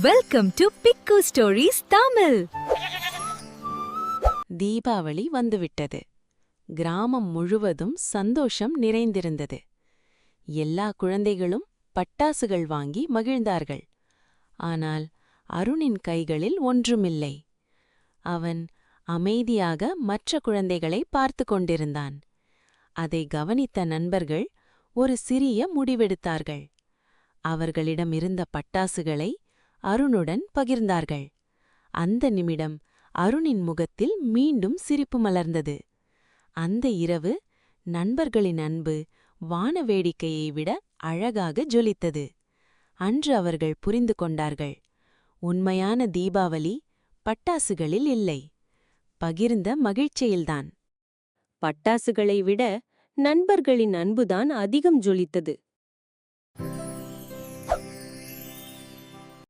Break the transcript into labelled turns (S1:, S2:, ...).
S1: Welcome to பிக்கு stories Tamil.
S2: Deepavali வந்துவிட்டது. கிராமம் முழுவதும் சந்தோஷம் நிறைந்திருந்தது. எல்லா குழந்தைகளும் பட்டாசுகள் வாங்கி மகிழ்ந்தார்கள். ஆனால் அருணின் கைகளில் ஒன்றுமில்லை. அவன் அமைதியாக மற்ற குழந்தைகளை பார்த்து கொண்டிருந்தான். அதை கவனித்த நண்பர்கள் ஒரு சிறிய முடிவெடுத்தார்கள். அவர்களிடமிருந்த பட்டாசுகளை அருணுடன் பகிர்ந்தார்கள். அந்த நிமிடம் அருணின் முகத்தில் மீண்டும் சிரிப்பு மலர்ந்தது. அந்த இரவு நண்பர்களின் அன்பு வான வேடிக்கையை விட அழகாக ஜொலித்தது. அன்று அவர்கள் புரிந்து கொண்டார்கள், உண்மையான தீபாவளி பட்டாசுகளில் இல்லை, பகிர்ந்த மகிழ்ச்சியில்தான்.
S3: பட்டாசுகளை விட நண்பர்களின் அன்புதான் அதிகம் ஜொலித்தது.